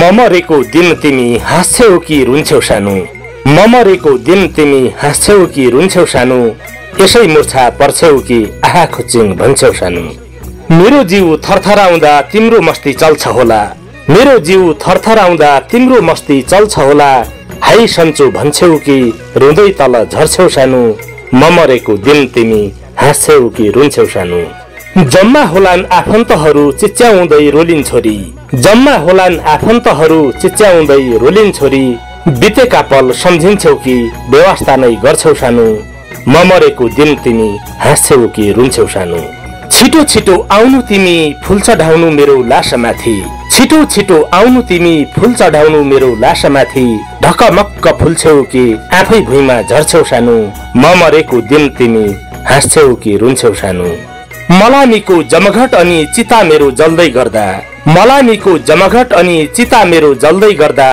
ममरेको दिन तिमी हाँस्छौ कि रुन्छौ सानो, ममरेको दिन तिमी हाँस्छौ कि रुन्छौ सानो, यसै मुर्छा पर्छौ कि आहा खुच्चिङ भन्छौ सानो। मेरो जिउ थरथराउँदा तिम्रो मस्ती चल्छ होला, मेरो जिउ थरथराउँदा तिम्रो मस्ती चल्छ होला, हाई सन्चो भन्छौ कि रुँदै तल झर्छौ सानो, ममरेको दिन तिमी हाँस्छौ कि रुन्छौ सानो। जम्मा होलान् आफन्तहरू चिच्याउँदै रोलिन् छोरी, जम्मा होलान् आफन्तहरू चिच्याउँदै रोलिन् छोरी, बितेका पल सम्झिन्छौ कि व्यवस्था नै गर्छौ सानो, ममरेको दिन तिमी हाँस्छौ कि रुन्छौ सानो। छिटो छिटो आउनु तिमी फूल चढाउनु मेरो लासमाथि, छिटो छिटो आउनु तिमी फूल चढाउनु मेरो लासमाथि, ढकमक्क फुल्छौ कि आफै भुइँमा झर्छौ सानो, ममरेको दिन तिमी हाँस्छौ कि रुन्छौ सानो। मलामीको जमघट अनि चिता मेरो जल्दै गर्दा, मलामीको जमघट अनि चिता मेरो जल्दै गर्दा,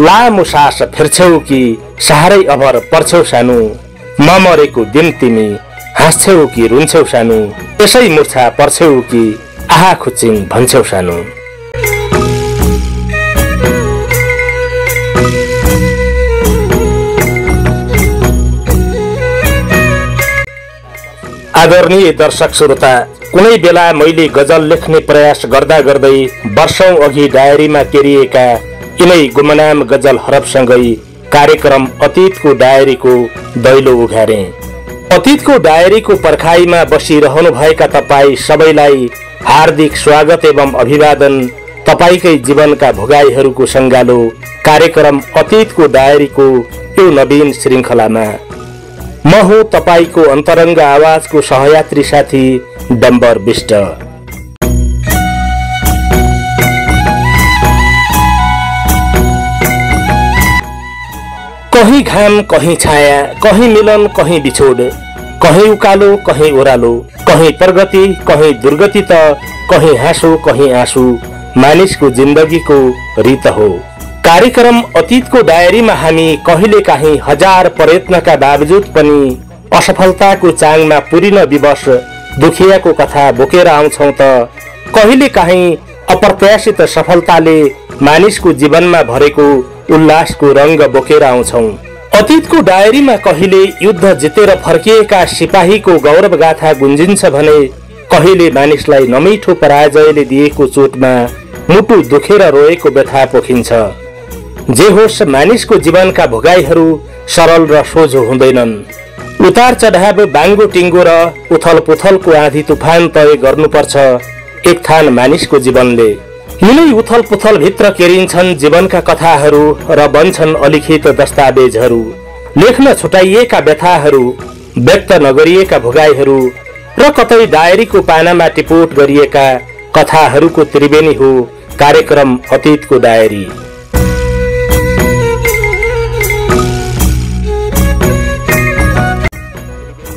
लामो सास फेर्छौ कि सहारै अभर पर्छौ सानो, ममरेको दिन तिमी हाँस्छौ कि रुन्छौ सानो, यसै मुर्छा पर्छौ कि आहा खुच्चिङ भन्छौ सानो। आदरणीय दर्शक श्रोता, कुनै बेला मैले गजल लेख्ने प्रयास गर्दा गर्दै वर्षौं अघि डायरीमा केरिएका यिनै गुमनाम गजल हरफसँगै कार्यक्रम अतीतको डायरीको दैलो उघारे। अतीतको डायरीको पर्खाइमा बसिरहनु भएका तपाईँ सबैलाई हार्दिक स्वागत एवं अभिवादन। तपाईकै जीवनका भोगाईहरूको सङ्गालो कार्यक्रम अतीतको डायरीको यो नवीन श्रृङ्खलामा म हो तपाईको अन्तरङ्ग आवाजको सहयात्री साथी डम्बर विष्ट। कहीं घाम कहीं छाया, कहीं मिलन कहीं बिछोड, कहीं उकालो कहीं ओह्रालो, कहीं प्रगति कहीं दुर्गति त कहीं हाँसो कहीं आँसु, मानिसको जिन्दगीको रीत हो। कार्यक्रम अतीतको डायरीमा हामी कहिले काहीँ हजार प्रयत्नका बावजुद पनि असफलताको चाङमा पुरिन विवश दुखियाको कथा बोकेर आउँछौं त कहिले काहीँ अप्रत्याशित सफलताले मानिसको जीवनमा भरेको उल्लासको रंग बोकेर आउँछौं। अतीतको डायरीमा कहिले युद्ध जितेर फर्किएका सिपाहीको गौरव गाथा गुन्जिन्छ भने कहिले मानिसलाई नमिठो पराजयले दिएको चोटमा मुटु दुखेर रोएको व्यथा पोखिन्छ। जे होस्, मानिसको जीवनका भोगाईहरू सरल र सोझो हुँदैनन्। उतार चढाव, बाङ्गो टिङ्गो र उथल पुथलको आँधी तुफान तय गर्नुपर्छ एक थान मानिसको जीवनले। यिनै उथल पुथल भित्र केरिन्छन् जीवनका कथाहरू र बन्छन् अलिखित दस्तावेजहरू। लेख्न छुटाइएका व्यथाहरू, व्यक्त नगरिएका भोगाईहरू र कतै डायरीको पानामा टिपोट गरिएका कथाहरूको त्रिवेणी हो कार्यक्रम अतीतको डायरी।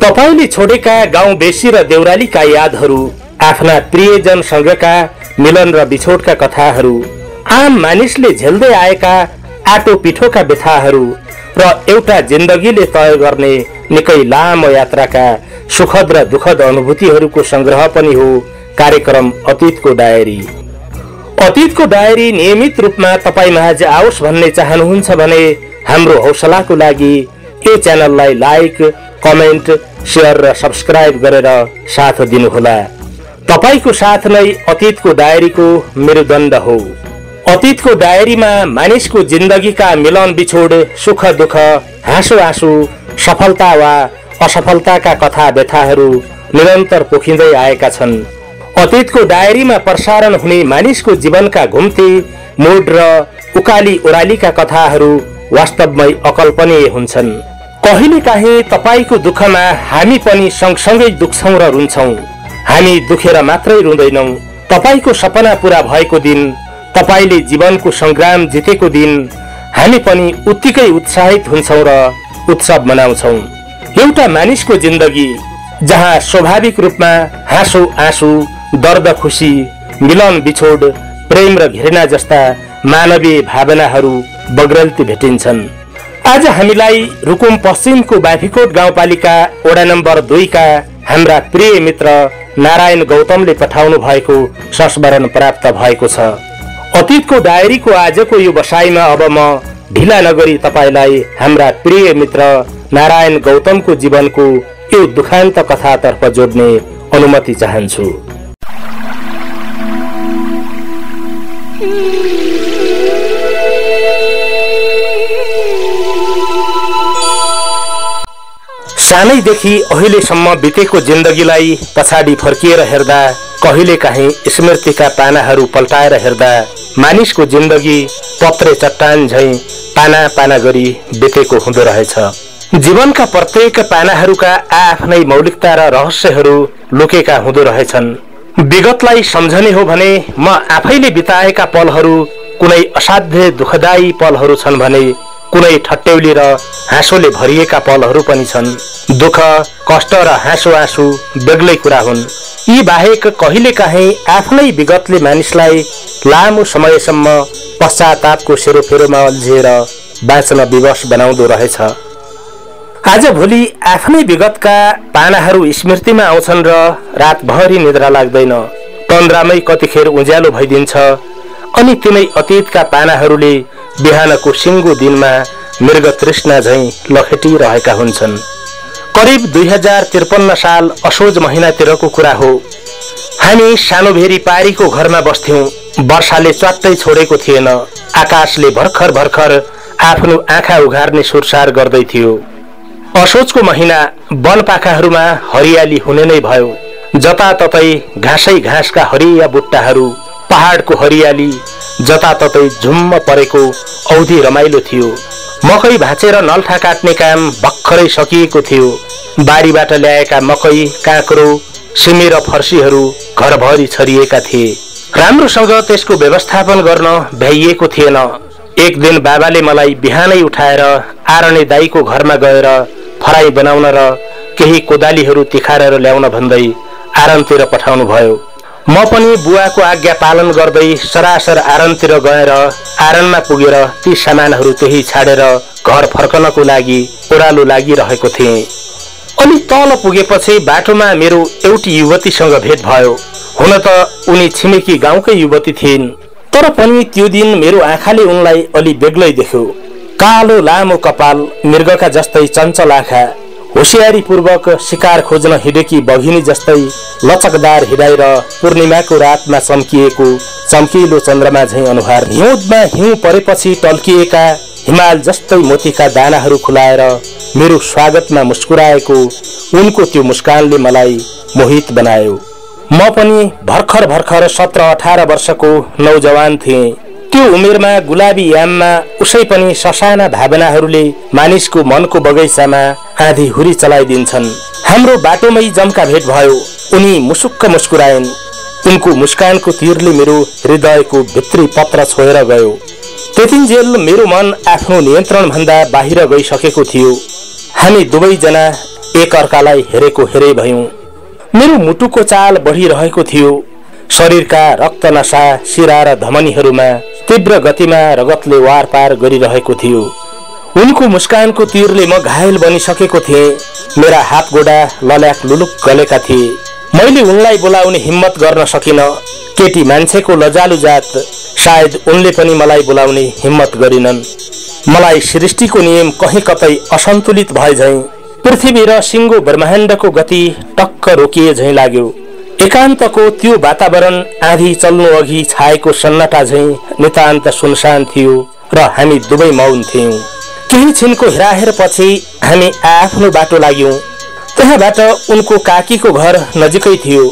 तपाईले छोडेका गाउँ बेसी र देउरालीका यादहरू, आफ्ना प्रियजनसँगका मिलन र बिछोडका कथाहरू, आम मानिसले झेल्दै आएका आटो पिठोका व्यथाहरू र एउटा जिन्दगीले तय गर्ने निकै लामो यात्राका सुखद र दुखद अनुभूतिहरूको संग्रह पनि हो कार्यक्रम अतीतको डायरी। अतीतको डायरी नियमित रूपमा तपाईँ माझ आओस् भन्ने चाहनुहुन्छ भने हाम्रो हौसलाको लागि यो च्यानललाई लाइक, कमेन्ट, शेयर र सब्स्क्राइब गरेर साथ दिनुहोला। तपाईको साथ नै अतीतको डायरीको मेरुदण्ड हो। अतीतको डायरीमा मानिसको जिन्दगीका मिलन बिछोड, सुख दुःख, हाँसो आँसु, सफलता वा असफलताका कथा व्यथाहरू निरन्तर पोखिँदै आएका छन्। अतीतको डायरीमा प्रसारण हुने मानिसको जीवनका घुम्ती, मोड र उकाली ओरालीका कथाहरू वास्तवमै अकल्पनीय हुन्छन्। कहिले काहीँ तपाईको दुःखमा हामी पनि सँगसँगै दुख्छौं र रुन्छौं। हामी दुखेर मात्रै रुँदैनौं। तपाईको सपना पूरा भएको दिन, तपाईले जीवनको संग्राम जितेको दिन हामी पनि उत्तिकै उत्साहित हुन्छौं र उत्सव मनाउँछौं। एउटा मानिसको जिन्दगी जहाँ स्वाभाविक रूपमा हाँसो आँसु, दर्द खुशी, मिलन बिछोड, प्रेम र घृणा जस्ता मानवीय भावनाहरू बग्रल्ती भेटिन्छन्। आज हामीलाई रुकुम पश्चिमको बाफीकोट गाउँपालिका वडा नम्बर 2 का हाम्रा प्रिय मित्र नारायण गौतमले पठाउनु भएको संस्मरण प्राप्त भएको छ। अतीतको डायरीको आजको यो बसाइमा अब म ढिला नगरी तपाईलाई हाम्रा प्रिय मित्र नारायण गौतमको जीवनको यो दुखान्त कथातर्फ जोड्ने अनुमति चाहन्छु। सानैदेखि अहिलेसम्म बितेको जिन्दगीलाई पछाडि फर्किएर हेर्दा कहिलेकाहीँ स्मृतिका पानाहरू पल्टाएर हेर्दा मानिसको जिन्दगी पत्रे चट्टान झैं पाना पाना गरी बितेको हुँदो रहेछ। जीवनका प्रत्येक पानाहरूका आफ्नै मौलिकता र रहस्यहरू लुकेका हुँदो रहेछन्। विगतलाई सम्झने हो भने म आफैले बिताएका पलहरू कुनै असाध्य दुखदायी पलहरू छन् भने कुनै ठट्यौली र हाँसोले भरिएका पलहरू पनि छन्। दुःख कष्ट र हाँसो आँसु बेग्लै कुरा हुन्। यी बाहेक कहिलेकाहीँ आफ्नै विगतले मानिसलाई लामो समयसम्म पश्चातापको सेरोफेरोमा अल्झिएर बाँच्न विवश बनाउँदो रहेछ। आज भोलि आफ्नै विगतका पानाहरू स्मृतिमा आउँछन् र रातभरि निद्रा लाग्दैन। तन्द्रामै कतिखेर उज्यालो भइदिन्छ अनि तिनै अतीतका पानाहरूले बिहानको सिङ्गो दिनमा मृग तृष्णा झैं लखेटिरहेका हुन्छन्। करिब 2053 साल असोज महिनातिरको कुरा हो। हामी सानोभेरी पारीको घरमा बस्थ्यौं। वर्षाले च्वाट्टै छोडेको थिएन। आकाशले भर्खर भर्खर आफ्नो आँखा उघार्ने सुरसार गर्दै थियो। असोजको महिना वनपाखाहरूमा हरियाली हुने नै भयो। जताततै घाँसै घाँसका हरिया बुट्टाहरू, पहाडको हरियाली, जताततै झुम्म परेको औधी रमाइलो थियो। मकै भाँचेर नल्ठा काट्ने काम भर्खरै सकिएको थियो। बारीबाट ल्याएका मकै, काँक्रो, सिमी र फर्सीहरू घरभरि छरिएका थिए। राम्रोसँग त्यसको व्यवस्थापन गर्न भ्याइएको थिएन। एक दिन बाबाले मलाई बिहानै उठाएर आरणे दाईको घरमा गएर फराई बनाउन र केही कोदालीहरू तिखारेर ल्याउन भन्दै आरनतिर पठाउनु भयो। म पनि बुवाको आज्ञा पालन गर्दै सरासर आरनतिर गएर आरनमा पुगेर ती सामानहरू त्यही छाडेर घर फर्कनको लागि ओह्रालो लागिरहेको थिएँ। अनि तल पुगेपछि बाटोमा मेरो एउटी युवतीसँग भेट भयो। हुन त उनी छिमेकी गाउँकै युवती थिइन्, तर पनि त्यो दिन मेरो आँखाले उनलाई अलि बेग्लै देख्यो। कालो लामो कपाल, मृगका जस्तै चञ्चल आँखा, होसियारीपूर्वक शिकार खोज्न हिँडेकी बघिनी जस्तै लचकदार हृदय र पूर्णिमाको रातमा चम्किएको चम्किलो चन्द्रमा झैं अनुहार। हिउँदमा हिउँ परेपछि टल्किएका हिमाल जस्तै मोतीका दानाहरू खुलाएर मेरो स्वागतमा मुस्कुराएको उनको त्यो मुस्कानले मलाई मोहित बनायो। म पनि भर्खर भर्खर 17-18 वर्षको नौजवान थिएँ। त्यो उमेरमा गुलाबी याममा उसै पनि ससाना भावनाहरूले मानिसको मनको बगैँचामा आँधी हुरी चलाइदिन्छन्। हाम्रो बाटोमै जम्का भेट भयो। उनी मुसुक्क मुस्कुराइन्। उनको मुस्कानको तीरले मेरो हृदयको भित्री पत्र छोएर गयो। त्यतिन्जेल मेरो मन आफ्नो नियन्त्रण भन्दा बाहिर गइसकेको थियो। हामी दुवैजना एक अर्कालाई हेरेको हेरै भयौं। मेरो मुटुको चाल बढिरहेको थियो। शरीरका रक्त नशा शिरा र धमनीहरूमा तीव्र गतिमा रगतले वारपार गरिरहेको थियो। उनको मुस्कानको तीरले म घायल बनिसकेको थिएँ। मेरा हात गोडा लल्याक लुलुक गलेका थिए। मैले उनलाई बोलाउने हिम्मत गर्न सकिन। केटी मान्छेको लजालु जात, सायद उनले पनि मलाई बोलाउने हिम्मत गरिनन्। मलाई सृष्टिको नियम कहीँ कतै असन्तुलित भए झैं, पृथ्वी र सिङ्गो ब्रह्माण्डको गति टक्क रोकिए झैं लाग्यो। एकान्तको त्यो वातावरण आँधी चल्नु अघि छाएको सन्नाटा झैं नितान्त सुनसान थियो र हामी दुवै मौन थियौं। केही छिनको हेराहेर पछि हामी आफ्नो बाटो लाग्यौं। त्यहाँबाट उनको काकीको घर नजिकै थियो।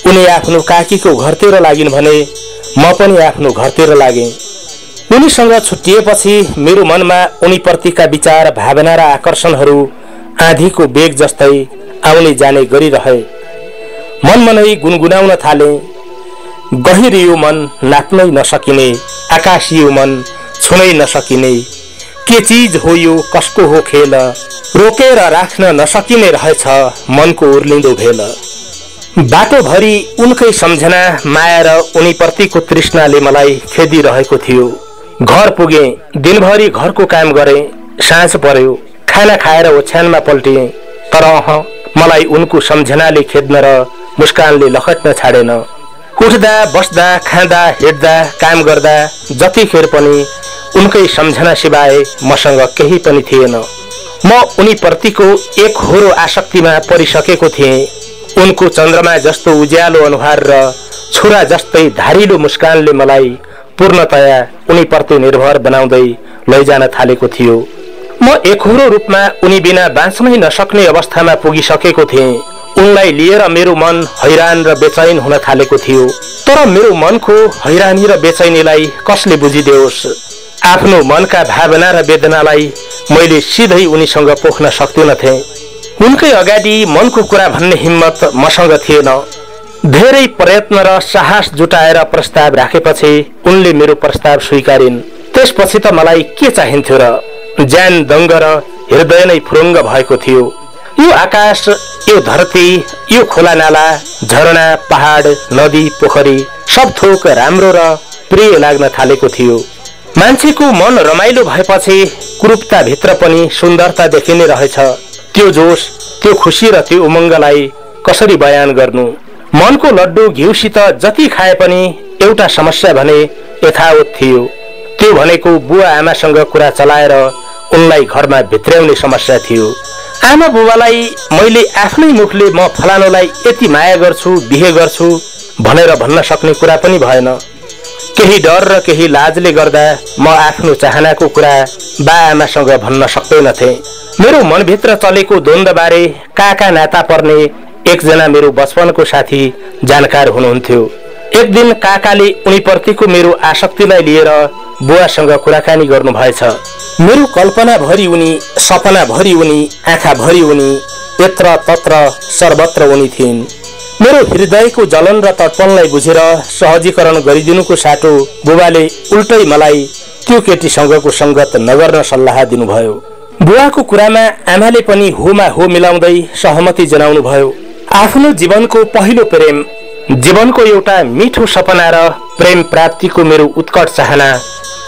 उनी आफ्नो काकीको घरतिर लागिन् भने म पनि आफ्नो घरतिर लागेँ। उनीसँग छुट्टिएपछि मेरो मनमा उनीप्रतिका विचार, भावना र आकर्षणहरू आँधीको बेग जस्तै आउने जाने गरिरहे। मनमनै गुनगुनाउन थाले। गहिरियो मन नाप्नै नसकिने, आकाशियो मन छुनै नसकिने, के चीज हो यो, कसको हो खेल, रोकेर राख्न नसकिने रहेछ मनको उर्लिँदो भेल। बाटोभरि उनकै सम्झना, माया र उनीप्रतिको तृष्णाले मलाई खेदिरहेको थियो। घर पुगे, दिनभरि घरको काम गरे। साँझ पर्यो, खाना खाएर ओछ्यानमा पल्टिए। तर मलाई उनको सम्झनाले खेद्न र मुस्कानले लखट्न छाडेन। उठ्दा बस्दा खाँदा हिँड्दा काम गर्दा जतिखेर पनि उनकै सम्झना सिवाय मसँग केही पनि थिएन। म उनीप्रतिको एक होरो आसक्तिमा परिसकेको थिएँ। उनको चन्द्रमा जस्तो उज्यालो अनुहार र छुरा जस्तै धारिलो मुस्कानले मलाई पूर्णतया उनीप्रति निर्भर बनाउँदै लैजान थालेको थियो। म एकहोरो रूपमा उनी बिना बाँच्नै नसक्ने अवस्थामा पुगिसकेको थिएँ। उनलाई लिएर मेरो मन हैरान र बेचैन हुन थालेको थियो। तर मेरो मनको हैरानी र बेचैनीलाई कसले बुझिदेओस्? आफ्नो मनका भावना र वेदनालाई मैले सिधै उनीसँग पोख्न सक्दिनथे। उनकै अगाडि मनको कुरा भन्ने हिम्मत मसँग थिएन। धेरै प्रयत्न र साहस जुटाएर प्रस्ताव राखेपछि उनले मेरो प्रस्ताव स्वीकारिन्। त्यसपछि त मलाई के चाहिन्थ्यो र? ज्यान दङ्ग र हृदय नै फुरुङ्ग भएको थियो। यो आकाश, यो धरती, यो खोला नाला, झरना, पहाड, नदी, पोखरी सब थोक राम्रो र प्रिय लाग्न थालेको थियो। मान्छेको मन रमाइलो भएपछि कुरूपता भित्र पनि सुन्दरता देखिने रहेछ। त्यो जोश, त्यो खुसी र त्यो उमङ्गलाई कसरी बयान गर्नु? मनको लड्डु घिउसित जति खाए पनि एउटा समस्या भने यथावत थियो। त्यो भनेको बुवा आमासँग कुरा चलाएर उनलाई घरमा भित्र्याउने समस्या थियो। आमा बुबालाई मैले आफ्नै मुखले म फलानुलाई यति माया गर्छु, बिहे गर्छु भनेर भन्न सक्ने कुरा पनि भएन। केही डर र केही लाजले गर्दा म आफ्नो चाहनाको कुरा बा आमासँग भन्न सक्दैनथे। मेरो मनभित्र चलेको द्वन्द्वबारे काका नाता पर्ने एकजना मेरो बचपनको साथी जानकार हुनुहुन्थ्यो। एक दिन काकाले उनीप्रतिको मेरो आसक्तिलाई लिएर बुवासँग कुराकानी गर्नुभएछ। मेरो कल्पना भरि उनी, सपना भरि उनी, आँखा भरि उनी, यत्र तत्र सर्वत्र उनी थिइन्। मेरो हृदयको जलन र तडपनलाई बुझेर सहजीकरण गरिदिनुको साटो बुबाले उल्टै मलाई त्यो केटीसँगको संगत नगर्न सल्लाह दिनुभयो। बुवाको कुरामा आमाले पनि होमा हो मिलाउँदै सहमति जनाउनु भयो। आफ्नो जीवनको पहिलो प्रेम, जीवनको एउटा मिठो सपना र प्रेम प्राप्तिको मेरो उत्कट चाहना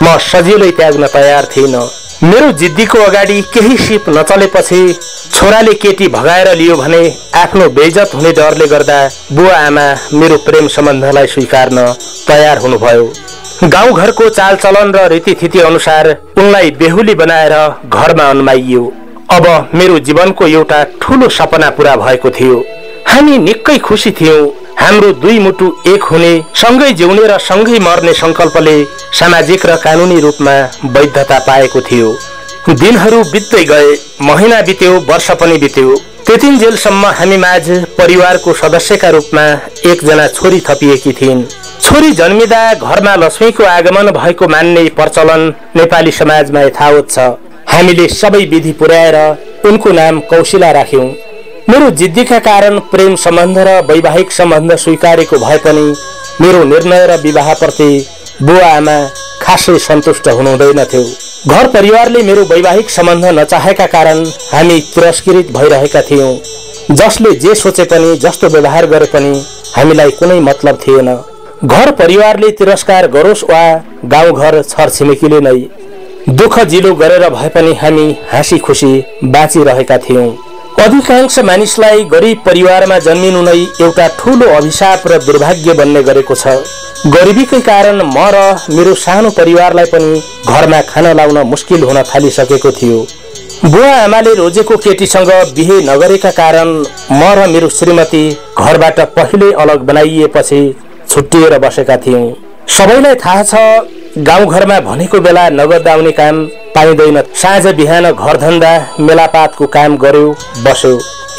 म सजिलै त्याग्न तयार थिइन। मेरो जिद्दीको अगाडि केही सिप नचलेपछि छोराले केटी भगाएर लियो भने आफ्नो बेइज्जत हुने डरले गर्दा बुवा आमा मेरो प्रेम सम्बन्धलाई स्वीकार्न तयार हुनुभयो। गाउँघरको चालचलन र रीतिथिति अनुसार उनलाई बेहुली बनाएर घरमा अन्माइयो। अब मेरो जीवनको एउटा ठूलो सपना पूरा भएको थियो। हामी निकै खुसी थियौं। हाम्रो दुई मुटु एक हुने, सँगै जिउने र सँगै मर्ने संकल्पले सामाजिक र कानूनी रूपमा वैधता पाएको थियो। दिनहरू बित्दै गए, महिना बित्यो, वर्ष पनि बित्यो। त्यतिन्जेलसम्म हामी माझ परिवारको सदस्यका रूपमा एकजना छोरी थपिएकी थिइन्। छोरी जन्मिँदा घरमा लक्ष्मीको आगमन भएको मान्ने प्रचलन नेपाली समाजमा यथावत छ। हामीले सबै विधि पुर्याएर उनको नाम कौशिला राख्यौं। मेरो जिद्दीका कारण प्रेम सम्बन्ध र वैवाहिक सम्बन्ध स्वीकारेको भए पनि मेरो निर्णय र विवाहप्रति बुवा आमा खासै सन्तुष्ट हुनुहुँदैनथ्यो। घर परिवारले मेरो वैवाहिक सम्बन्ध नचाहेका कारण हामी तिरस्कृत भइरहेका थियौं। जसले जे सोचे पनि, जस्तो व्यवहार गरे पनि हामीलाई कुनै मतलब थिएन। घर परिवारले तिरस्कार गरोस् वा गाउँघर छरछिमेकीले नै, दुःख जिलो गरेर भए पनि हामी हाँसी खुसी बाँचिरहेका थियौं। अधिकांश मानिसलाई गरिब परिवारमा जन्मिनु नै एउटा ठूलो अभिशाप र दुर्भाग्य बन्ने गरेको छ। गरिबीकै कारण म र मेरो सानो परिवारलाई पनि घरमा खाना लाउन मुस्किल हुन थालिसकेको थियो। बुवा आमाले रोजेको केटीसँग बिहे नगरेका कारण म र मेरो श्रीमती घरबाट पहिले अलग बनाइएपछि छुट्टिएर बसेका थियौं। सबैलाई थाहा छ, गाउँघरमा भनेको बेला नगद आउने काम पाइँदैन। साँझ बिहान घरधन्दा मेलापातको काम गर्यो, बस्यो।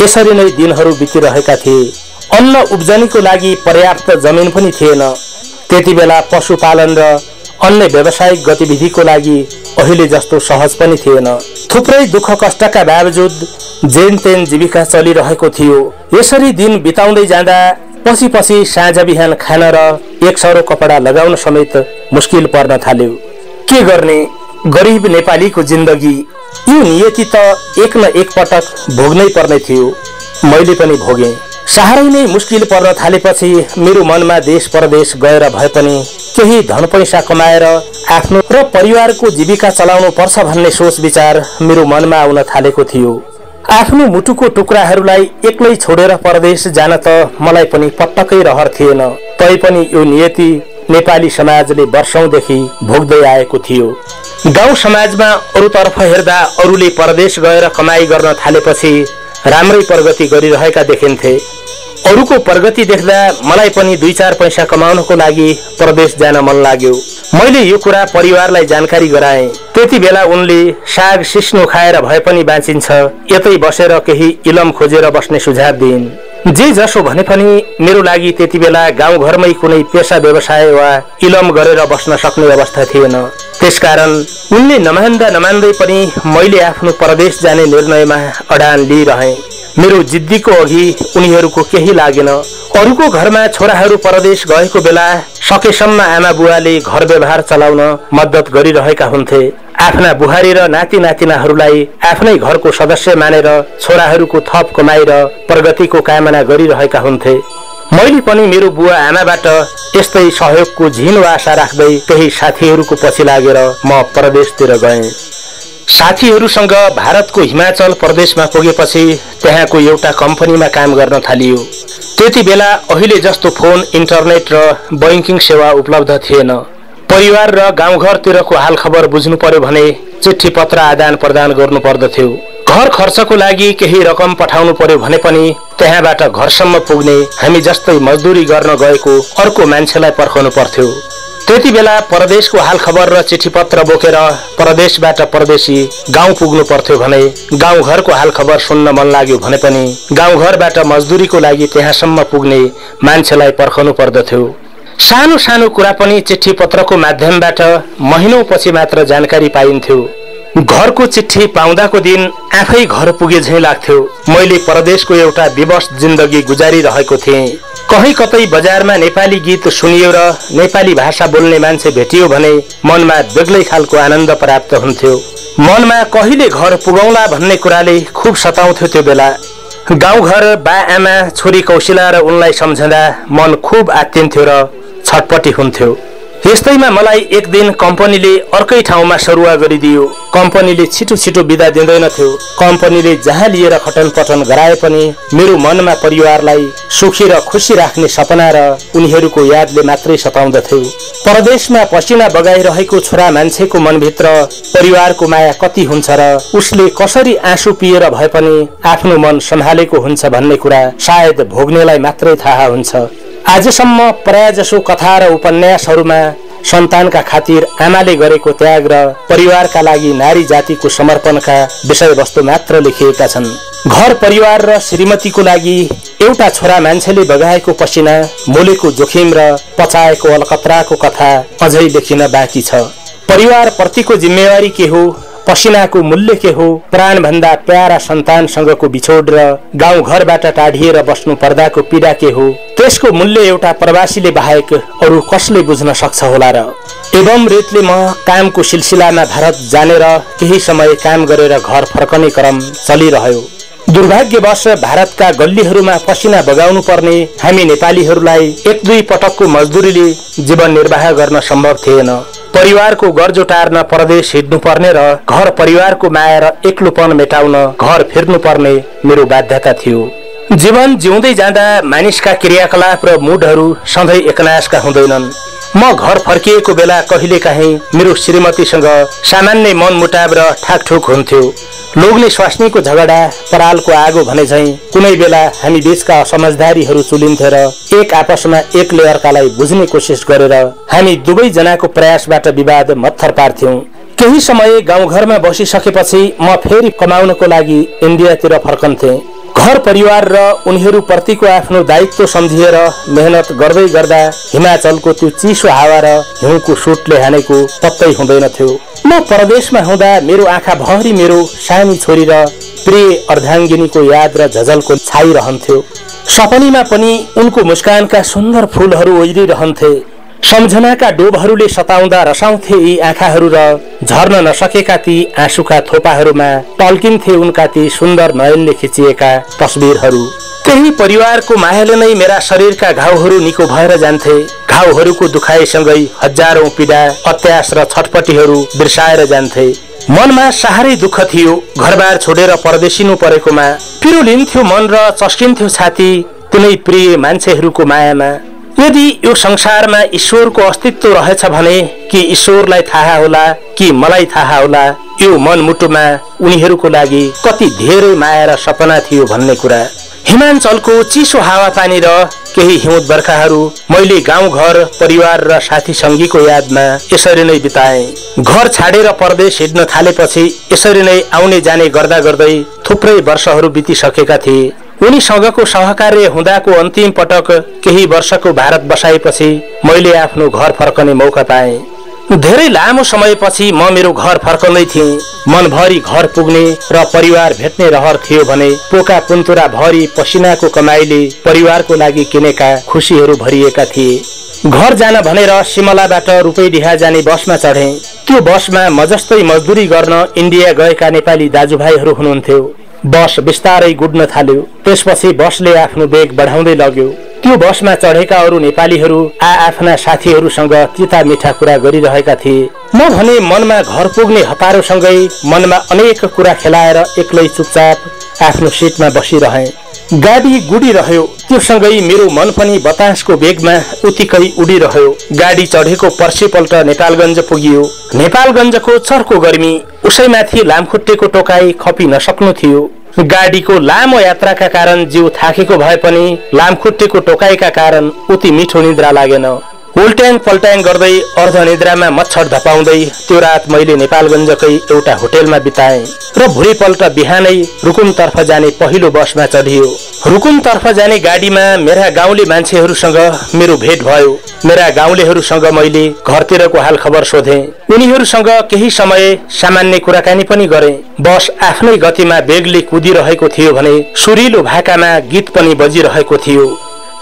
यसरी नै दिनहरू बितिरहेका थिए। अन्न उब्जनीको लागि पर्याप्त जमिन पनि थिएन। त्यति बेला पशुपालन र अन्य व्यावसायिक गतिविधिको लागि अहिले जस्तो सहज पनि थिएन। थुप्रै दुःख कष्टका बावजुद जेन तेन जीविका चलिरहेको थियो। यसरी दिन बिताउँदै जाँदा पछि पछि साँझ बिहान खान र एक सरो कपडा लगाउन समेत मुस्किल पर्न थाल्यो। के गर्ने? गरिब नेपालीको जिन्दगी, यो नियति त एक न एक पटक भोग्नै पर्ने थियो। मैले पनि भोगेँ। साह्रै नै मुस्किल पर्न थालेपछि मेरो मनमा देश परदेश गएर भए पनि केही धन पैसा कमाएर आफ्नो र परिवारको जीविका चलाउनु पर्छ भन्ने सोच विचार मेरो मनमा आउन थालेको थियो। आफ्नो मुटुको टुक्राहरूलाई एक्लै छोडेर परदेश जान त मलाई पनि पटक्कै रहर थिएन। तैपनि यो नियति नेपाली समाजले वर्षौंदेखि भोग्दै आएको थियो। गाउँ समाजमा अरूतर्फ हेर्दा अरूले परदेश गएर कमाई गर्न थालेपछि राम्रै प्रगति गरिरहेका देखिन्थे। अरूको प्रगति देख्दा मलाई पनि 2-4 पैसा कमाउनको लागि परदेश जान मन लाग्यो। मैले यो कुरा परिवारलाई जानकारी गराएँ। त्यति बेला उनले साग सिस्नो खाएर भए पनि बाँचिन्छ, यतै बसेर केही इलम खोजेर बस्ने सुझाव दिइन्। जे जसो भने पनि मेरो लागि त्यति बेला गाउँघरमै कुनै पेशा व्यवसाय वा इलम गरेर बस्न सक्ने अवस्था थिएन। त्यसकारण उनले नमान्दै पनि मैले आफ्नो परदेश जाने निर्णयमा अडान लिइरहेँ। मेरो जिद्दीको अघि उनीहरूको केही लागेन। अरूको घरमा छोराहरू परदेश गएको बेला सकेसम्म आमा बुवाले घर व्यवहार चलाउन मद्दत गरिरहेका हुन्थे। आफ्ना बुहारी र नाति नातिनाहरूलाई आफ्नै घरको सदस्य मानेर छोराहरूको थप कमाई र प्रगतिको कामना गरिरहेका हुन्थे। मैले पनि मेरो बुवा आमाबाट यस्तै सहयोगको झिन आशा राख्दै केही साथीहरूको पछि लागेर म परदेशतिर गएँ। साथीहरूसँग भारतको हिमाचल प्रदेशमा पुगेपछि त्यहाँको एउटा कम्पनीमा काम गर्न थालियो। त्यति बेला अहिले जस्तो फोन, इन्टरनेट र बैंकिङ सेवा उपलब्ध थिएन। परिवार र गाउँघरतिरको हालखबर बुझ्नु पर्यो भने चिठी पत्र आदान प्रदान गर्नु पर्दथ्यो। घर खर्चको लागि केही रकम पठाउनु पर्यो भने पनि त्यहाँबाट घरसम्म पुग्ने हामी जस्तै मजदुरी गर्न गएको अर्को मान्छेलाई पर्खनु पर्थ्यो। त्यति बेला परदेशको हालखबर र चिठी पत्र बोकेर परदेशबाट परदेशी गाउँ पुग्नु पर्थ्यो भने गाउँघरको हालखबर सुन्न मन लाग्यो भने पनि गाउँघरबाट मजदुरीको लागि त्यहाँसम्म पुग्ने मान्छेलाई पर्खनु पर्दथ्यो। सानो सानो कुरा पनि चिठी पत्रको माध्यमबाट महिनौपछि मात्र जानकारी पाइन्थ्यो। घरको चिठी पाउँदाको दिन आफै घर पुगे झैं लाग्थ्यो। मैले परदेशको एउटा विवश जिन्दगी गुजारिरहेको थिएँ। कहीँ कतै बजारमा नेपाली गीत सुनियो र नेपाली भाषा बोल्ने मान्छे भेटियो भने मनमा बेग्लै खालको आनन्द प्राप्त हुन्थ्यो। मनमा कहिले घर पुगौला भन्ने कुराले खुब सताउँथ्यो। त्यो बेला गाउँघर बा आमा छोरी कौशिला र उनलाई सम्झँदा मन खुब आत्तिन्थ्यो र छटपटी हुन्थ्यो। यस्तैमा मलाई एक दिन कम्पनीले अर्कै ठाउँमा सरुवा गरिदियो। कम्पनीले छिटो छिटो बिदा दिँदैनथ्यो। कम्पनीले जहाँ लिएर खटन पटन गराए पनि मेरो मनमा परिवारलाई सुखी र खुसी राख्ने सपना र उनीहरूको यादले मात्रै सताउँदथ्यो। परदेशमा पसिना बगाइरहेको छोरा मान्छेको मनभित्र परिवारको माया कति हुन्छ र उसले कसरी आँसु पिएर भए पनि आफ्नो मन सम्हालेको हुन्छ भन्ने कुरा सायद भोग्नेलाई मात्रै थाहा हुन्छ। आजसम्म प्रायजसो कथा र उपन्यासहरूमा सन्तानका खातिर आमाले गरेको त्याग र परिवारका लागि नारी जातिको समर्पणका विषयवस्तु मात्र लेखिएका छन्। घर परिवार र श्रीमतीको लागि एउटा छोरा मान्छेले बगाएको पसिना, मोलेको जोखिम र पचाएको अलकत्राको कथा अझै लेखिन बाँकी छ। परिवार प्रतिको जिम्मेवारी के हो, पसिनाको मूल्य के हो, प्राण भन्दा प्यारा सन्तानसँगको बिछोड र गाउँघरबाट टाढिएर बस्नु पर्दाको पीडा के हो, त्यसको मूल्य एउटा प्रवासीले बाहेक अरू कसले बुझ्न सक्छ होला र। एवं रीतले म कामको सिलसिलामा भारत जाने र केही समय काम गरेर घर फर्कने क्रम चलिरह्यो। दुर्भाग्यवश भारतका गल्लीहरूमा पसिना बगाउनु पर्ने हामी नेपालीहरूलाई 1-2 पटकको मजदुरीले जीवन निर्वाह गर्न सम्भव थिएन। परिवारको गर्जो टार्न परदेश हिँड्नु पर्ने र घर परिवारको माया र एक्लोपन मेटाउन घर फिर्नु पर्ने मेरो बाध्यता थियो। जीवन जिउँदै जाँदा मानिसका क्रियाकलाप र मुडहरू सधैँ एकनासका हुँदैनन्। म घर फर्किएको बेला कहिलेकाहीँ मेरो श्रीमतीसँग सामान्य मनमुटाव र ठाकठुक हुन्थ्यो। लोग्ने स्वास्नीको झगडा परालको आगो भने झैं कुनै बेला हामी बीचका असमझदारीहरू चुलिन्थे र एक आपसमा एकले अर्कालाई बुझ्ने कोसिस गरेर हामी दुवै जनाको प्रयासबाट विवाद मत्थर पार्थ्यौं। केही समय गाउँघरमा बसिसकेपछि म फेरि कमाउनको लागि इन्डियातिर फर्कन्थे। घर परिवार र उनीहरू प्रतिको आफ्नो दायित्व सम्झिएर मेहनत गर्दै गर्दा हिमाचलको त्यो चिसो हावा र हिउँको सुटले हानेको पत्तै हुँदैनथ्यो। म परदेशमा हुँदा मेरो आँखा भरि मेरो सानी छोरी र प्रिय अर्धाङ्गिनीको याद र झझलको छाइरहन्थ्यो। सपनीमा पनि उनको मुस्कानका सुन्दर फूलहरू ओइरिरहन्थे। सम्झनाका डोबहरूले सताउँदा रसाउँथे यी आँखाहरू र झर्न नसकेका ती आँसुका थोपाहरूमा टल्किन्थे उनका ती सुन्दर नयनले खिचिएका तस्बिरहरू। त्यही परिवारको मायाले नै मेरा शरीरका घाउहरू निको भएर जान्थे। घाउहरूको दुखाइसँगै हजारौं पीडा, अत्यास र छटपटीहरू बिर्साएर जान्थे। मनमा साह्रै दुःख थियो घरबार छोडेर परदेशिनु परेकोमा। पिरोलिन्थ्यो मन र चस्किन्थ्यो छाती कुनै प्रिय मान्छेहरूको मायामा। यदि यो संसारमा ईश्वरको अस्तित्व रहेछ भने कि ईश्वरलाई थाहा होला कि मलाई थाहा होला, यो मनमुटुमा उनीहरूको लागि कति धेरै माया र सपना थियो भन्ने कुरा। हिमाञ्चलको चिसो हावापानी र केही हिउँद बर्खाहरू मैले गाउँघर, परिवार र साथी सङ्गीको यादमा यसरी नै बिताएँ। घर छाडेर परदेश हिँड्न थालेपछि यसरी नै आउने जाने गर्दा गर्दै थुप्रै वर्षहरू बितिसकेका थिए। उनीसँगको सहकार्य हुँदाको अन्तिम पटक केही वर्षको भारत बसाएपछि मैले आफ्नो घर फर्कने मौका पाएँ। धेरै लामो समयपछि म मेरो घर फर्कँदै थिएँ। मनभरि घर पुग्ने र परिवार भेट्ने रहर थियो भने पोका पुन्तुरा भरि पसिनाको कमाईले परिवारको लागि किनेका खुसीहरू भरिएका थिए। घर जान भनेर सिमलाबाट रूपैडिहा जाने बसमा चढेँ। त्यो बसमा म जस्तै मजदुरी गर्न इन्डिया गएका नेपाली दाजुभाइहरू हुनुहुन्थ्यो। बस बिस्तारै गुड्न थाल्यो। त्यसपछि बसले आफ्नो वेग बढाउँदै लग्यो। त्यो बसमा चढेका अरू नेपालीहरू आफ्ना साथीहरूसँग तिता मिठा कुरा गरिरहेका थिए। म भने मनमा घर पुग्ने हतारोसँगै मनमा अनेक कुरा खेलाएर एक्लै चुपचाप आफ्नो सिटमा बसिरहेँ। गाडी गुडिरह्यो, त्योसँगै मेरो मन पनि बतासको वेगमा उत्तिकै उडिरह्यो। गाडी चढेको पर्सिपल्ट नेपालगञ्ज पुगियो। नेपालगञ्जको चर्को गर्मी, उसैमाथि लामखुट्टेको टोकाई खपि नसक्नु थियो। गाडीको लामो यात्राका कारण जिउ थाकेको भए पनि लामखुट्टेको टोकाइका कारण उति मिठो निद्रा लागेन। उल्ट्याङ पल्ट्याङ गर्दै अर्ध निद्रामा मच्छर धपाउँदै त्यो रात मैले नेपालगञ्जकै एउटा होटेलमा बिताएँ र भोलिपल्ट बिहानै रुकुमतर्फ जाने पहिलो बसमा चढियो। रुकुमतर्फ जाने गाडीमा मेरा गाउँले मान्छेहरूसँग मेरो भेट भयो। मेरा गाउँलेहरूसँग मैले घरतिरको हाल खबर सोधेँ। उनीहरूसँग केही समय सामान्य कुराकानी पनि गरेँ। बस आफ्नै गतिमा बेगले कुदिरहेको थियो भने सुरिलो भाकामा गीत पनि बजिरहेको थियो।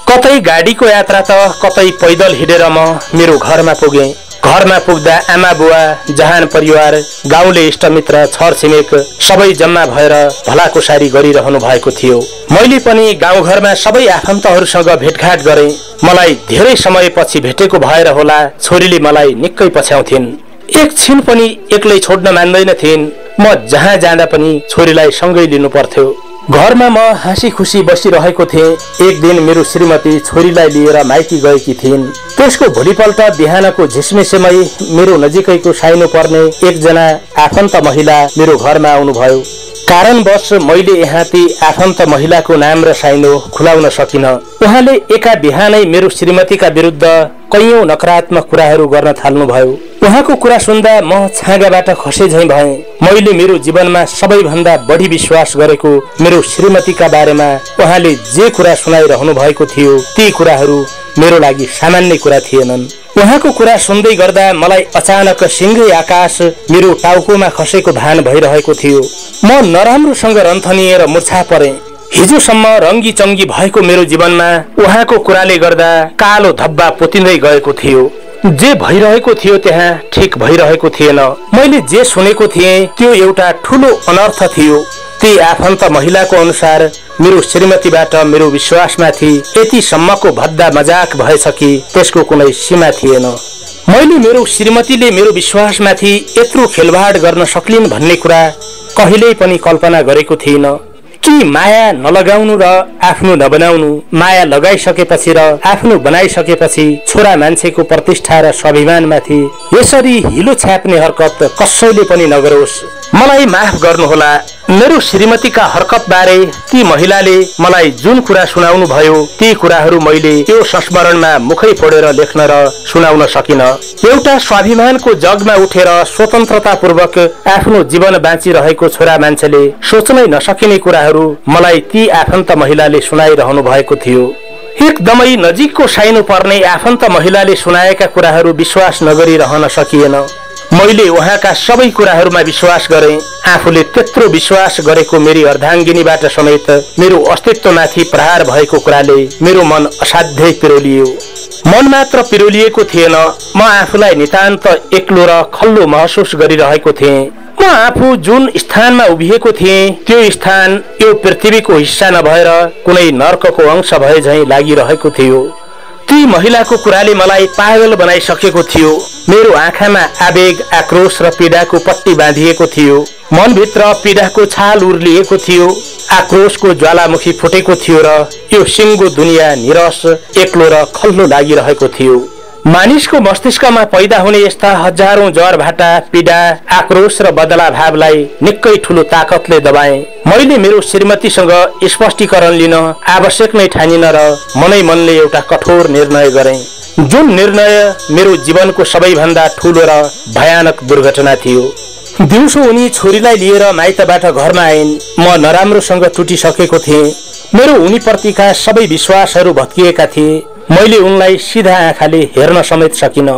कतै गाडीको यात्रा त कतै पैदल हिँडेर म मेरो घरमा पुगेँ। घरमा पुग्दा आमा बुवा, जहान परिवार, गाउँले इष्टमित्र, छरछिमेक सबै जम्मा भएर भलाकुसारी गरिरहनु भएको थियो। मैले पनि गाउँघरमा सबै आफन्तहरूसँग भेटघाट गरेँ। मलाई धेरै समयपछि भेटेको भएर होला छोरीले मलाई निकै पछ्याउँथिन्। एकछिन पनि एक्लै छोड्न मान्दैनथिन्। म जहाँ जाँदा पनि छोरीलाई सँगै लिनु पर्थ्यो। घरमा म हाँसी खुसी बसिरहेको थिएँ। एक दिन मेरो श्रीमती छोरीलाई लिएर माइती गएकी थिइन्। त्यसको भोलिपल्ट बिहानको झिसमिसेमै मेरो नजिकैको साइनो पर्ने एकजना आफन्त महिला मेरो घरमा आउनुभयो। कारणवश मैले यहाँ ती आफन्त महिलाको नाम र साइनो खुलाउन सकिन। उहाँले एका बिहानै मेरो श्रीमतीका विरुद्ध कैयौं नकारात्मक कुराहरू गर्न थाल्नुभयो। उहाँको कुरा सुन्दा म छाँगाबाट खसे झैं भएँ। मैले मेरो जीवनमा सबैभन्दा बढी विश्वास गरेको मेरो श्रीमतीका बारेमा उहाँले जे कुरा सुनाइरहनु भएको थियो ती कुराहरू मेरो लागि सामान्य कुरा थिएनन्। उहाँको कुरा सुन्दै गर्दा मलाई अचानक सिंहै आकाश मेरो टाउकोमा खसेको भान भइरहेको थियो। म नराम्रोसँग रन्थनिएर मूर्छा परेँ। हिजोसम्म रङ्गी चङ्गी भएको मेरो जीवनमा उहाँको कुराले गर्दा कालो धब्बा पोतिँदै गएको थियो। जे भइरहेको थियो त्यहाँ ठिक भइरहेको थिएन। मैले जे सुनेको थिएँ त्यो एउटा ठूलो अनर्थ थियो। ती आफन्त महिलाको अनुसार मेरो श्रीमतीबाट मेरो विश्वासमाथि यतिसम्मको भद्दा मजाक भएछ कि त्यसको कुनै सीमा थिएन। मैले मेरो श्रीमतीले मेरो विश्वासमाथि यत्रो खेलवाड गर्न सक्लिन् भन्ने कुरा कहिल्यै पनि कल्पना गरेको थिइन। कि माया नलगाउनु र आफ्नो नबनाउनु, माया लगाइसकेपछि र आफ्नो बनाइसकेपछि छोरा मान्छेको प्रतिष्ठा र स्वाभिमानमाथि यसरी हिलो छाप्ने हरकत कसैले पनि नगरोस्। मलाई माफ गर्नुहोला। मेरो श्रीमतीका हरकत बारे ती महिलाले मलाई जुन कुरा सुनाउनु भयो ती कुराहरू मैले त्यो संस्मरणमा मुखै फोडेर लेख्न र सुनाउन सकिन। एउटा स्वाभिमानको जगमा उठेर स्वतन्त्रतापूर्वक आफ्नो जीवन बाँचिरहेको छोरा मान्छेले सोच्नै नसकिने कुराहरू मलाई ती आफन्त महिलाले सुनाइरहनु भएको थियो। एकदमै नजिकको साइनो पर्ने आफन्त महिलाले सुनाएका कुराहरू विश्वास नगरिरहन सकिएन। मैले उहाँका सबै कुराहरूमा विश्वास गरेँ। आफूले त्यत्रो विश्वास गरेको मेरी अर्धाङ्गिनीबाट समेत मेरो अस्तित्वमाथि प्रहार भएको कुराले मेरो मन असाध्यै पिरोलियो। मन मात्र पिरोलिएको थिएन, म आफूलाई नितान्त एक्लो र खल्लो महसुस गरिरहेको थिएँ। म आफू जुन स्थानमा उभिएको थिएँ त्यो स्थान यो पृथ्वीको हिस्सा नभएर कुनै नर्कको अंश भए झैं लागिरहेको थियो। ती महिलाको कुराले मलाई पागल बनाइसकेको थियो। मेरो आँखामा आवेग, आक्रोश र पीडाको पट्टी बाँधिएको थियो। मनभित्र पीडाको छाल उर्लिएको थियो। आक्रोशको ज्वालामुखी फुटेको थियो र यो सिङ्गो दुनियाँ निरस, एक्लो र खल्लो लागिरहेको थियो। मानिसको मस्तिष्कमा पैदा हुने यस्ता हजारौं ज्वर भाटा, पीडा, आक्रोश र बदला भावलाई निकै ठूलो ताकतले दबाए। मैले मेरो श्रीमतीसँग स्पष्टीकरण लिन आवश्यक नै ठानिन र मनै मनले एउटा कठोर निर्णय गरे, जुन निर्णय मेरो जीवनको सबैभन्दा ठूलो र भयानक दुर्घटना थियो। दिउँसो उनी छोरीलाई लिएर माइतबाट घरमा आइन्। म नराम्रोसँग टुटिसकेको थिएँ। मेरो उनीप्रतिका सबै विश्वासहरू भत्किएका थिए। मैले उनलाई सिधा आँखाले हेर्न समेत सकिन।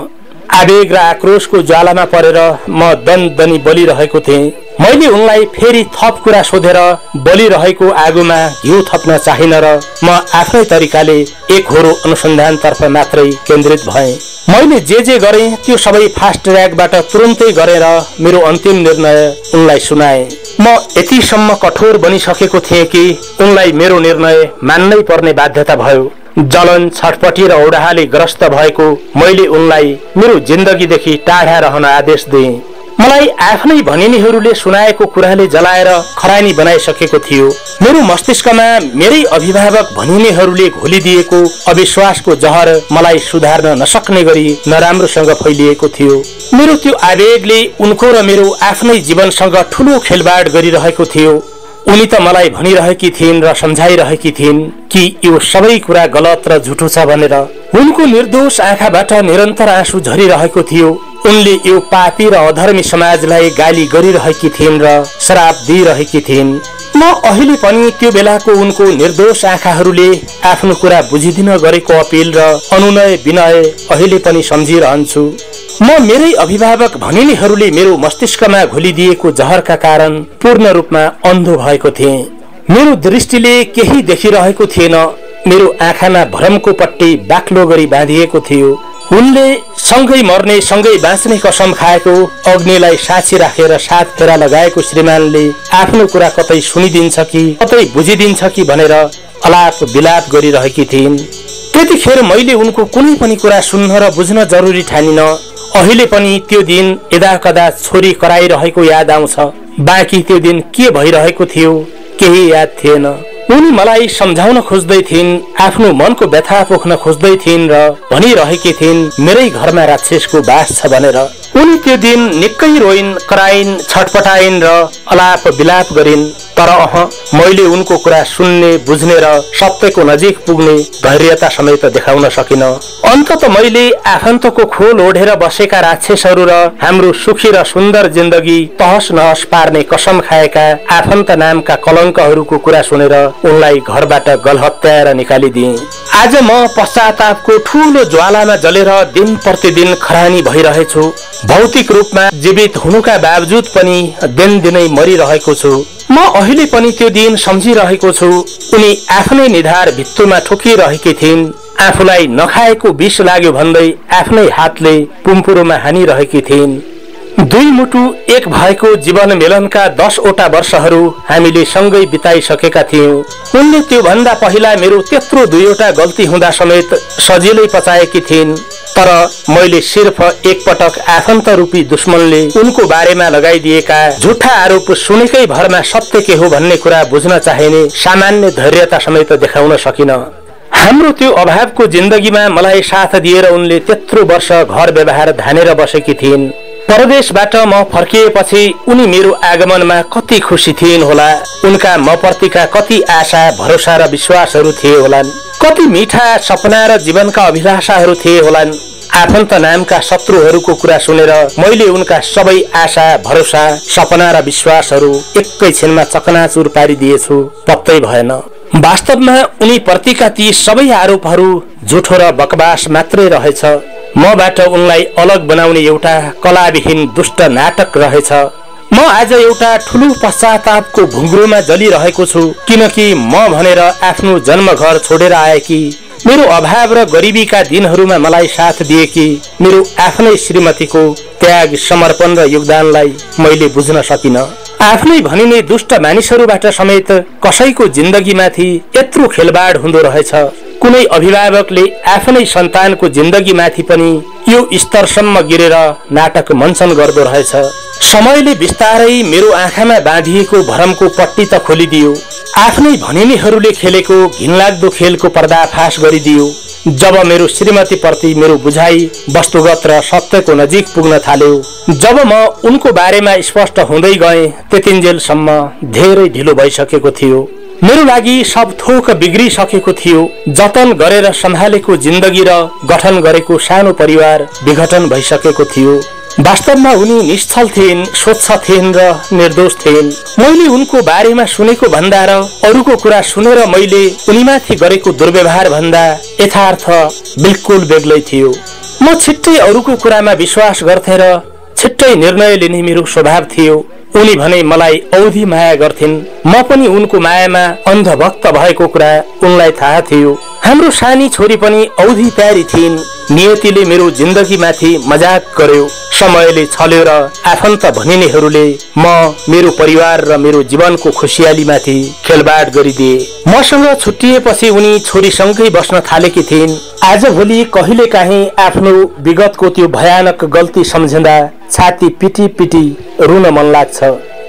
आवेग र आक्रोशको ज्वालामा परेर म दनदनी बलिरहेको थिएँ। मैले उनलाई फेरि थप कुरा सोधेर बलिरहेको आगोमा घिउ थप्न चाहिन र म आफ्नै तरिकाले एकहोरो अनुसन्धानतर्फ मात्रै केन्द्रित भएँ। मैले जे गरेँ त्यो सबै फास्ट ट्र्याकबाट तुरुन्तै गरेर मेरो अन्तिम निर्णय उनलाई सुनाएँ। म यतिसम्म कठोर बनिसकेको थिएँ कि उनलाई मेरो निर्णय मान्नै पर्ने बाध्यता भयो। जलन, छटपटी र औडाहाले ग्रस्त भएको मैले उनलाई मेरो जिन्दगीदेखि टाढा रहन आदेश दिएँ। मलाई आफ्नै भनिनीहरूले सुनाएको कुराले जलाएर खरानी बनाइसकेको थियो। मेरो मस्तिष्कमा मेरै अभिभावक भनिनीहरूले घोलिदिएको अविश्वासको जहर मलाई सुधार्न नसक्ने गरी नराम्रोसँग फैलिएको थियो। मेरो त्यो आवेगले उनको र मेरो आफ्नै जीवनसँग ठूलो खेलबाड गरिरहेको थियो। उनी त मलाई भनिरहेकी थिइन् र सम्झाइरहेकी थिइन् कि यो सबै कुरा गलत र झुटो छ भनेर। उनको निर्दोष आँखाबाट निरन्तर आँसु झरिरहेको थियो। उनले यो पापी र अधर्मी समाजलाई गाली गरिरहेकी थिइन् र श्राप दिइरहेकी थिइन्। म अहिले पनि त्यो बेलाको उनको निर्दोष आँखाहरूले आफ्नो कुरा बुझिदिन गरेको अपिल र अनुनय विनय अहिले पनि सम्झिरहन्छु। म मेरै अभिभावक भनिनीहरूले मेरो मस्तिष्कमा घोलिदिएको जहरका कारण पूर्ण रूपमा अन्धो भएको थिएँ। मेरो दृष्टिले केही देखिरहेको थिएन। मेरो आँखामा भ्रमको पट्टी बाक्लो गरी बाँधिएको थियो। उनले सँगै मर्ने सँगै बाँच्ने कसम खाएको, अग्निलाई साक्षी राखेर सात फेरा लगाएको श्रीमानले आफ्नो कुरा कतै सुनिदिन्छ कि कतै बुझिदिन्छ कि भनेर अलाप विलाप गरिरहेकी थिइन्। त्यतिखेर मैले उनको कुनै पनि कुरा सुन्न र बुझ्न जरुरी ठानिन। अहिले पनि त्यो दिन यदाकदा छोरी कराइरहेको याद आउँछ। बाँकी त्यो दिन के भइरहेको थियो केही याद थिएन। उनी मलाई सम्झाउन खोज्दै थिइन्, आफ्नो मनको व्यथा पोख्न खोज्दै थिइन् र भनिरहेकी थिइन् मेरै घरमा राक्षसको बास छ भनेर। उनी त्यो दिन निकै रोइन्, कराइन्, छटपटाइन् र अलाप विलाप गरिन्। तर मैले उनको कुरा सुन्ने, बुझ्ने र सत्यको नजिक पुग्ने धैर्यता समेत देखाउन सकिन। अन्तत मैले आफन्तको खोल ओढेर बसेका राक्षसहरू र हाम्रो सुखी र सुन्दर जिन्दगी तहस नहस पार्ने कसम खाएका आफन्त नामका कलङ्कहरूको कुरा सुनेर उनलाई घरबाट गलहत्याएर निकालिदिए। आज म पश्चातापको ठूलो ज्वालामा जलेर दिन प्रतिदिन खरानी भइरहेछु। भौतिक रूपमा जीवित हुनुका बावजुद पनि दिनदिनै मरिरहेको छु। म अहिले पनि त्यो दिन सम्झिरहेको छु। उनी आफ्नै निधार भित्तुमा ठोकिरहेकी थिइन्। आफूलाई नखाएको विष लाग्यो भन्दै आफ्नै हातले पुम्पुरोमा हानिरहेकी थिइन्। दुई मुटु एक भएको जीवन मिलनका 10 वटा वर्षहरू हामीले सँगै बिताइसकेका थियौं। उनले त्यो भन्दा पहिला मेरो त्यत्रो 2 वटा गल्ती हुँदा समेत सजिलै पचाएकी थिइन्। तर मैले सिर्फ एकपटक आफन्त रूपी दुश्मनले उनको बारेमा लगाइदिएका झुठा आरोप सुनेकै भरमा सत्य के हो भन्ने कुरा बुझ्न चाहिने सामान्य धैर्यता समेत देखाउन सकिन। हाम्रो त्यो अभावको जिन्दगीमा मलाई साथ दिएर उनले त्यत्रो वर्ष घर व्यवहार धानेर बसेकी थिइन्। परदेशबाट म फर्किएपछि उनी मेरो आगमनमा कति खुसी थिइन् होला। उनका म प्रतिका कति आशा, भरोसा र विश्वासहरू थिए होलान्। कति मिठा सपना र जीवनका अभिलाषाहरू थिए होलान्। आफन्त नामका शत्रुहरूको कुरा सुनेर मैले उनका सबै आशा, भरोसा, सपना र विश्वासहरू एकैछिनमा चकनाचुर पारिदिएछु। पत्तै भएन। वास्तवमा उनी प्रतिका ती सबै आरोपहरू झुठो र बकवास मात्रै रहेछ। मबाट उनलाई अलग बनाउने एउटा कलाविहीन दुष्ट नाटक रहेछ। म आज एउटा ठूलो पश्चातापको भुङ्ग्रोमा जलिरहेको छु, किनकि म भनेर आफ्नो जन्मघर छोडेर आएकी मेरो अभाव र गरिबीका दिनहरूमा मलाई साथ दिएकी मेरो आफ्नै श्रीमतीको त्याग, समर्पण र योगदानलाई मैले बुझ्न सकिन। आफ्नै भनिने दुष्ट मानिसहरूबाट समेत कसैको जिन्दगीमाथि यत्रो खेलबाड हुँदो रहेछ। कुनै अभिभावकले आफ्नै सन्तानको जिन्दगीमाथि पनि यो स्तरसम्म गिरेर नाटक मञ्चन गर्दो रहेछ। समयले बिस्तारै मेरो आँखामा बाँधिएको भरमको पट्टी त खोलिदियो। आफ्नै भनिनेहरूले खेलेको घिनलाग्दो खेलको पर्दाफास गरिदियो। जब मेरो श्रीमती प्रति मेरो बुझाइ वस्तुगत र सत्यको नजिक पुग्न थाल्यो, जब म उनको बारेमा स्पष्ट हुँदै गएँ, त्यतिन्जेलसम्म धेरै ढिलो भइसकेको थियो। मेरो लागि सब थोक बिग्रिसकेको थियो। जतन गरेर सम्हालेको जिन्दगी र गठन गरेको सानो परिवार विघटन भइसकेको थियो। वास्तवमा उनी निश्चल थिइन्, स्वच्छ थिइन् र निर्दोष थिइन्। मैले उनको बारेमा सुनेको भन्दा र अरूको कुरा सुनेर मैले उनीमाथि गरेको दुर्व्यवहार भन्दा यथार्थ बिल्कुल बेग्लै थियो। म छिट्टै अरूको कुरामा विश्वास गर्थे र छिट्टै निर्णय लिने मेरो स्वभाव थियो। उनी भने मलाई औधी माया गर्थिन्। म पनि उनको मायामा अन्धभक्त भएको कुरा उनलाई थाहा थियो। हाम्रो सानी छोरी पनि औधी प्यारी थिइन्। नियतिले मेरो जिन्दगीमाथि मजाक गर्यो। समयले छल्यो र आफन्त भनिनेहरूले मेरो परिवार र मेरो जीवनको खुसियालीमाथि खेलबाड गरिदिए। मसँग छुट्टिएपछि उनी छोरीसँगै बस्न थालेकी थिइन्। आजभोलि कहिलेकाहीँ आफ्नो विगतको त्यो भयानक गल्ती सम्झिँदा छाती पिटी पिटी रुन मन लाग्छ।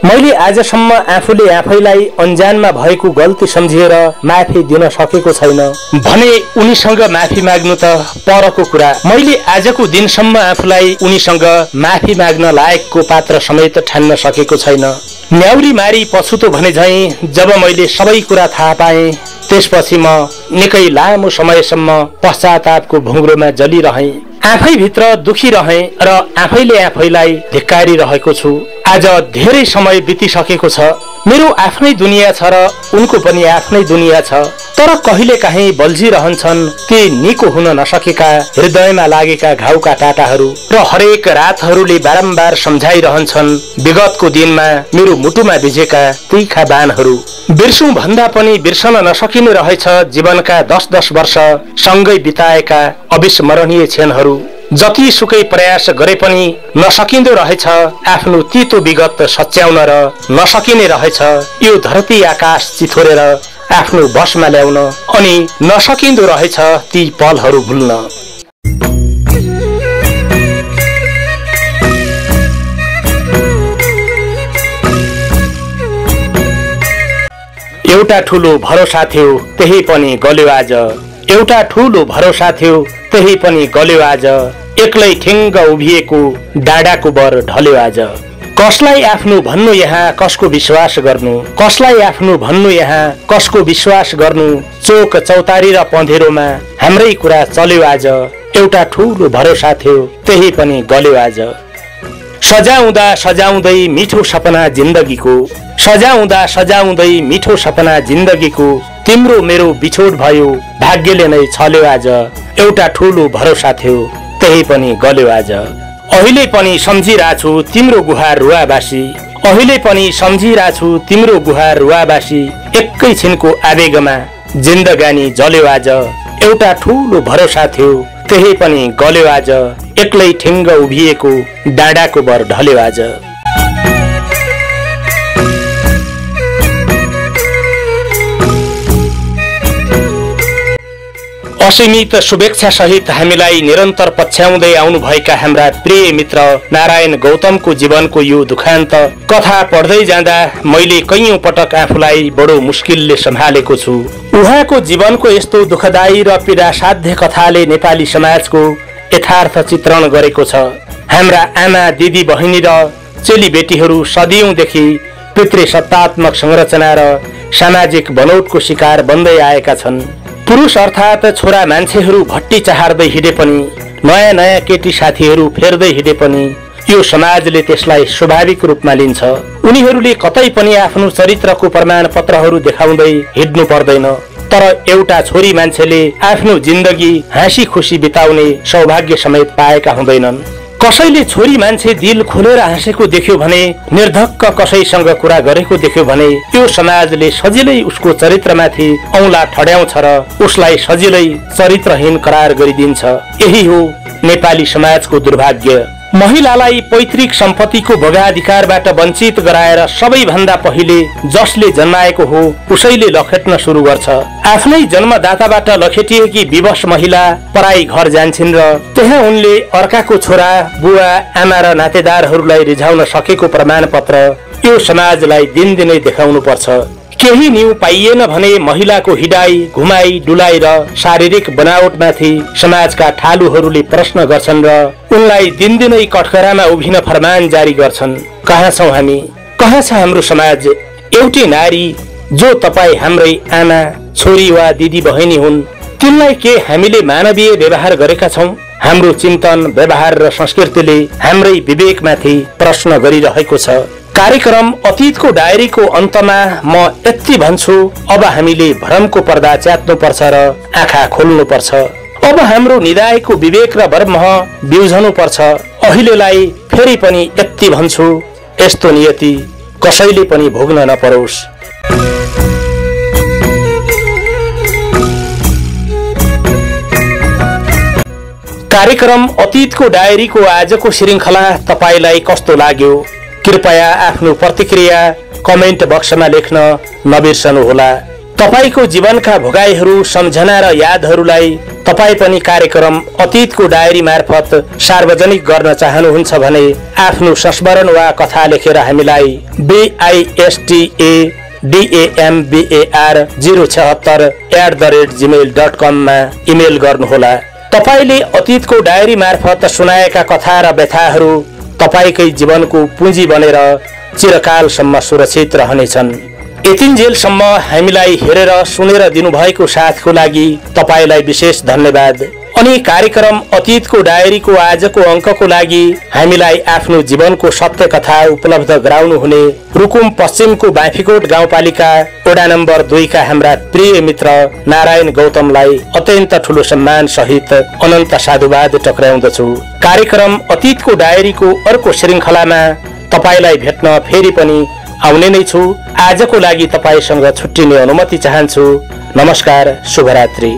मैले आजसम्म आफूले आफैलाई अन्जानमा भएको गल्ती सम्झिएर माफी दिन सकेको छैन भने उनीसँग माफी माग्नु त परको कुरा। मैले आजको दिनसम्म आफूलाई उनीसँग माफी माग्न लायकको पात्र समेत ठान्न सकेको छैन। न्याउरी मारी पछुतो भने झैं जब मैले सबै कुरा थाहा पाएँ, त्यसपछि म निकै लामो समयसम्म पश्चातापको भुङ्ग्रोमा जलिरहेँ। आफैभित्र दुखी रहेँ र आफैले आफैलाई धिक्कारी रहेको छु। आज धेरै समय बितिसकेको छ। मेरो आफ्नै दुनिया छ र उनको पनि आफ्नै दुनिया छ। तर कहिले काहीँ बल्झिरहन्छन् ती निको हुन नसकेका हृदयमा लागेका घाउका टाटाहरू र हरेक रातहरूले बारम्बार सम्झाइरहन्छन् विगतको दिनमा मेरो मुटुमा भिजेका तीखा बाणहरू। बिर्सौं भन्दा पनि बिर्सन नसकिने रहेछ जीवनका 10-10 वर्ष सँगै बिताएका अविस्मरणीय क्षणहरू। जति सुकै प्रयास गरे पनि नसकिँदो रहेछ आफ्नो तितो विगत सच्याउन र नसकिने रहेछ यो धरती आकाश चिथोरेर आफ्नो बसमा ल्याउन अनि नसकिँदो रहेछ ती पलहरू भुल्न। एउटा ठुलो भरोसा थियो त्यही पनि गल्यो आज। एउटा ठुलो भरोसा थियो त्यही पनि गल्यो आज। एक्लै ठिङ्ग उभिएको डाँडाको बर ढल्यो आज। कसलाई आफ्नो भन्नु यहाँ कसको विश्वास गर्नु, कसलाई आफ्नो भन्नु यहाँ कसको विश्वास गर्नु। चोक चौतारी र पँधेरोमा हाम्रै कुरा चल्यो आज। एउटा ठुलो भरोसा थियो त्यही पनि गल्यो आज। सजाउँदा सजाउँदै मिठो सपना जिन्दगीको, सजाउँदा सजाउँदै मिठो सपना जिन्दगीको तिम्रो मेरो बिछोड भयो भाग्यले नै छल्यो आज। एउटा ठुलो भरोसा थियो त्यही पनि गल्यो आज। अहिले पनि सम्झिरहेछु तिम्रो गुहार रुवाबासी, अहिले पनि सम्झिरहेछु तिम्रो गुहार रुवाबासी। एकैछिनको आवेगमा जिन्दगानी जल्यो आज। एउटा ठुलो भरोसा थियो त्यही पनि गल्यो आज। एक्लै ठिङ्ग उभिएको डाँडाको बर ढल्यो आज। असीमित शुभेच्छा सहित हामीलाई निरन्तर पछ्याउँदै आउनुभएका हाम्रा प्रिय मित्र नारायण गौतमको जीवनको यो दुखान्त कथा पढ्दै जाँदा मैले कैयौं पटक आफूलाई बडो मुस्किलले सम्हालेको छु। उहाँको जीवनको यस्तो दुखदायी र पीडासाध्य कथाले नेपाली समाजको यथार्थ चित्रण गरेको छ। हाम्रा आमा दिदी बहिनी र चेलीबेटीहरू सदियौंदेखि पितृसत्तात्मक संरचना र सामाजिक बनोटको शिकार बन्दै आएका छन्। पुरुष अर्थात छोरा मान्छेहरू भट्टी चहार्दै हिँडे पनि, नयाँ नयाँ केटी साथीहरू फेर्दै हिँडे पनि यो समाजले त्यसलाई स्वाभाविक रूपमा लिन्छ। उनीहरूले कतै पनि आफ्नो चरित्रको प्रमाण पत्रहरू देखाउँदै हिँड्नु पर्दैन। तर एउटा छोरी मान्छेले आफ्नो जिन्दगी हाँसी खुसी बिताउने सौभाग्य समेत पाएका हुँदैनन्। कसैले छोरी मान्छे दिल खोलेर हाँसेको देख्यो भने, निर्धक्क कसैसँग कुरा गरेको देख्यो भने त्यो समाजले सजिलै उसको चरित्रमाथि औंला ठड्याउँछ र उसलाई सजिलै चरित्रहीन करार गरिदिन्छ। यही हो नेपाली समाजको दुर्भाग्य। महिलालाई पैतृक सम्पत्तिको भोगाधिकारबाट वञ्चित गराएर सबैभन्दा पहिले जसले जन्माएको हो उसैले लखेट्न सुरु गर्छ। आफ्नै जन्मदाताबाट लखेटिएकी विवश महिला पराई घर जान्छन् र त्यहाँ उनले अर्काको छोरा, बुवा, आमा र नातेदारहरूलाई रिझाउन सकेको प्रमाणपत्र यो समाजलाई दिनदिनै देखाउनु पर्छ। केही न्यू पाइएन भने महिलाको हिडाई, घुमाई, डुलाइ र शारीरिक बनावटमाथि समाजका ठालुहरूले प्रश्न गर्छन् र उनलाई दिनदिनै कठघरामा उभिन फरमान जारी गर्छन्। कहाँ छौं हामी? कहाँ छ हाम्रो समाज? एउटी नारी जो तपाई हाम्रै आमा, छोरी वा दिदी बहिनी हुन्, तिनलाई के हामीले मानवीय व्यवहार गरेका छौं? हाम्रो चिन्तन, व्यवहार र संस्कृतिले हाम्रै विवेकमाथि प्रश्न गरिरहेको छ। कार्यक्रम अतीतको डायरीको अन्तमा म यति भन्छु, अब हामीले भ्रमको पर्दा च्यात्नुपर्छ र आँखा खोल्नुपर्छ। अब हाम्रो निदाएको विवेक र वर्म बिउझनु पर्छ। अहिलेलाई फेरि पनि यति भन्छु, यस्तो नियति कसैले पनि भोग्न नपरोस्। कार्यक्रम अतीतको डायरीको आजको श्रृंखला तपाईलाई कस्तो लाग्यो? कृपया आफ्नो प्रतिक्रिया कमेन्ट बक्समा लेख्न नबिर्सनुहोला। तपाईको जीवनका भोगाईहरू, सम्झना र यादहरूलाई तपाई पनि कार्यक्रम अतीतको डायरी मार्फत सार्वजनिक गर्न चाहनुहुन्छ भने आफ्नो संस्मरण वा कथा लेखेर हामीलाई BISTADAMBAR076@gmail.com मा इमेल गर्नुहोला। तपाईले अतीतको डायरी मार्फत सुनाएका कथा र व्यथाहरू तपाईकै जीवनको पुँजी बनेर चिरकालसम्म सुरक्षित रहनेछन्। यतिन्जेलसम्म हामीलाई हेरेर सुनेर दिनुभएको साथको लागि तपाईलाई विशेष धन्यवाद। अनि कार्यक्रम अतीतको डायरीको आजको अङ्कको लागि हामीलाई आफ्नो जीवनको सत्य कथा उपलब्ध गराउनु हुने रुकुम पश्चिमको बाँफीकोट गाउँपालिका वडा नम्बर 2 का हाम्रा प्रिय मित्र नारायण गौतमलाई अत्यन्त ठूलो सम्मान सहित अनन्त साधुवाद टक्राउँदछु। कार्यक्रम अतीतको डायरीको अर्को श्रृंखलामा तपाईलाई भेट्न फेरि पनि आउने नै छु। आजको लागि तपाईसँग छुट्टिने अनुमति चाहन्छु। नमस्कार, शुभरात्रि।